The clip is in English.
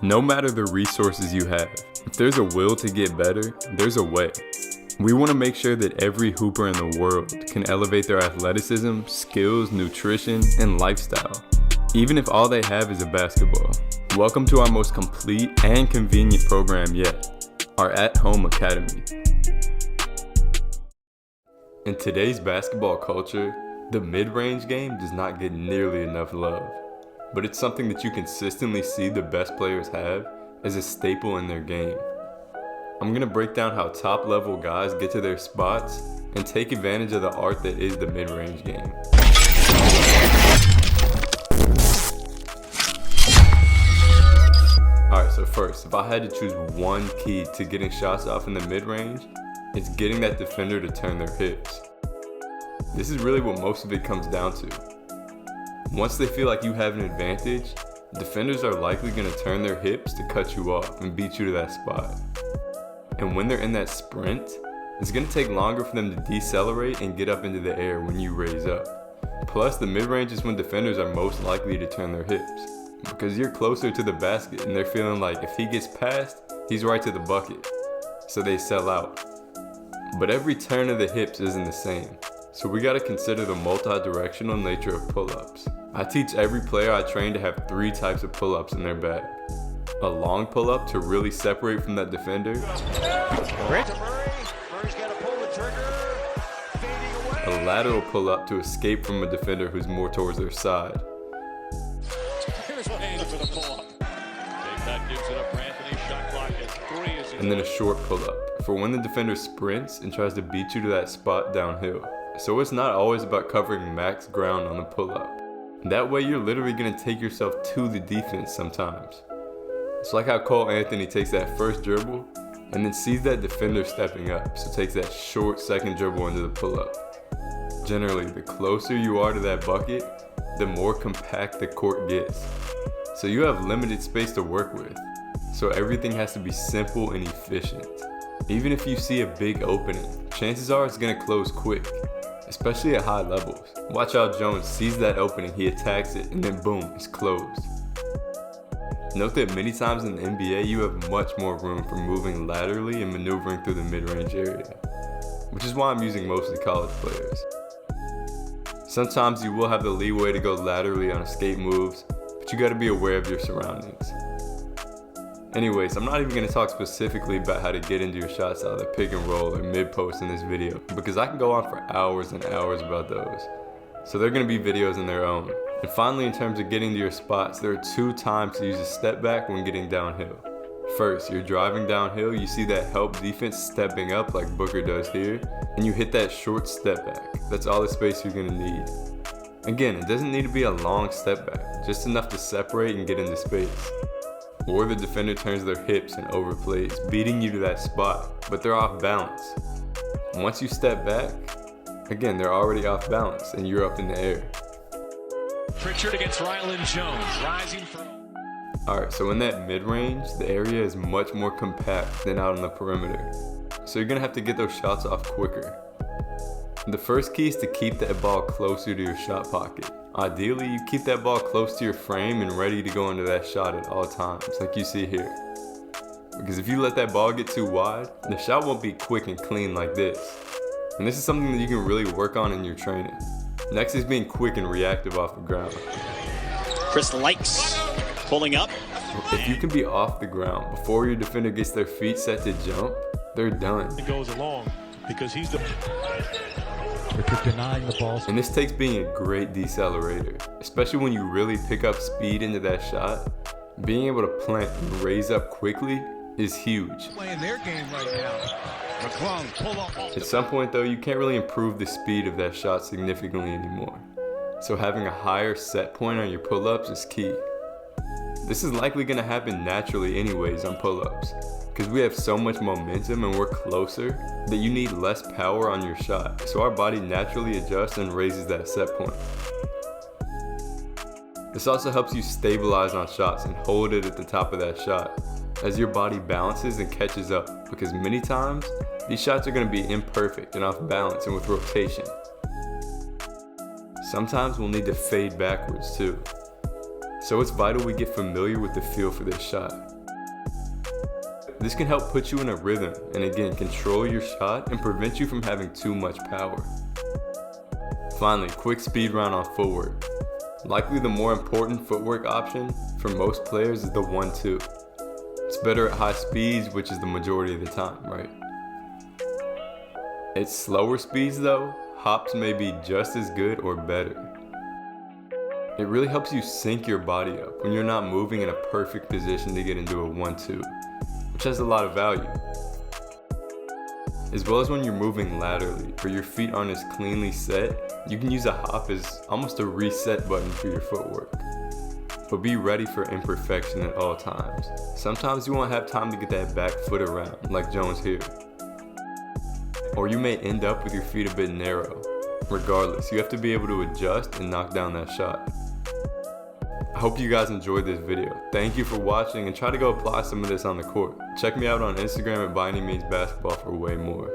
No matter the resources you have, if there's a will to get better, there's a way. We want to make sure that every hooper in the world can elevate their athleticism, skills, nutrition, and lifestyle, even if all they have is a basketball. Welcome to our most complete and convenient program yet, our at-home academy. In today's basketball culture, the mid-range game does not get nearly enough love, but it's something that you consistently see the best players have as a staple in their game. I'm going to break down how top-level guys get to their spots and take advantage of the art that is the mid-range game. Alright, so first, if I had to choose one key to getting shots off in the mid-range, it's getting that defender to turn their hips. This is really what most of it comes down to. Once they feel like you have an advantage, defenders are likely going to turn their hips to cut you off and beat you to that spot. And when they're in that sprint, it's going to take longer for them to decelerate and get up into the air when you raise up. Plus, the mid-range is when defenders are most likely to turn their hips, because you're closer to the basket and they're feeling like if he gets past, he's right to the bucket. So they sell out. But every turn of the hips isn't the same. So we got to consider the multi-directional nature of pull-ups. I teach every player I train to have 3 types of pull-ups in their bag. A long pull-up to really separate from that defender. A lateral pull-up to escape from a defender who's more towards their side. And then a short pull-up for when the defender sprints and tries to beat you to that spot downhill. So it's not always about covering max ground on the pull-up. That way you're literally going to take yourself to the defense sometimes. It's like how Cole Anthony takes that first dribble and then sees that defender stepping up, so takes that short second dribble into the pull-up. Generally, the closer you are to that bucket, the more compact the court gets. So you have limited space to work with. So everything has to be simple and efficient. Even if you see a big opening, chances are it's going to close quick, especially at high levels. Watch how Jones sees that opening, he attacks it, and then boom, it's closed. Note that many times in the NBA, you have much more room for moving laterally and maneuvering through the mid-range area, which is why I'm using mostly college players. Sometimes you will have the leeway to go laterally on escape moves, but you got to be aware of your surroundings. Anyways, I'm not even going to talk specifically about how to get into your shots out of the pick and roll or mid post in this video, because I can go on for hours and hours about those. So they're going to be videos in their own. And finally, in terms of getting to your spots, there are 2 times to use a step back when getting downhill. First, you're driving downhill, you see that help defense stepping up like Booker does here, and you hit that short step back. That's all the space you're going to need. Again, it doesn't need to be a long step back, just enough to separate and get into space. Or the defender turns their hips and overplays, beating you to that spot, but they're off balance. Once you step back, again, they're already off balance and you're up in the air. Pritchard against Ryland Jones, rising from... Alright, so in that mid-range, the area is much more compact than out on the perimeter. So you're going to have to get those shots off quicker. The first key is to keep that ball closer to your shot pocket. Ideally, you keep that ball close to your frame and ready to go into that shot at all times, like you see here. Because if you let that ball get too wide, the shot won't be quick and clean like this. And this is something that you can really work on in your training. Next is being quick and reactive off the ground. Chris likes pulling up. If you can be off the ground before your defender gets their feet set to jump, they're done. It goes along because he's the... denying the ball. And this takes being a great decelerator, especially when you really pick up speed into that shot. Being able to plant and raise up quickly is huge. Playing their game right now. McClung, pull up. At some point though, you can't really improve the speed of that shot significantly anymore. So having a higher set point on your pull-ups is key. This is likely going to happen naturally anyways on pull-ups, because we have so much momentum and we're closer that you need less power on your shot. So our body naturally adjusts and raises that set point. This also helps you stabilize on shots and hold it at the top of that shot as your body balances and catches up, because many times these shots are going to be imperfect and off balance and with rotation. Sometimes we'll need to fade backwards too. So it's vital we get familiar with the feel for this shot. This can help put you in a rhythm and again control your shot and prevent you from having too much power. Finally, quick speed round on footwork. Likely the more important footwork option for most players is the 1-2. It's better at high speeds, which is the majority of the time, right? At slower speeds though, hops may be just as good or better. It really helps you sync your body up when you're not moving in a perfect position to get into a 1-2, which has a lot of value. As well as when you're moving laterally, or your feet aren't as cleanly set, you can use a hop as almost a reset button for your footwork. But be ready for imperfection at all times. Sometimes you won't have time to get that back foot around, like Jones here. Or you may end up with your feet a bit narrow. Regardless, you have to be able to adjust and knock down that shot. I hope you guys enjoyed this video. Thank you for watching and try to go apply some of this on the court. Check me out on Instagram at ByAnyMeansBasketball for way more.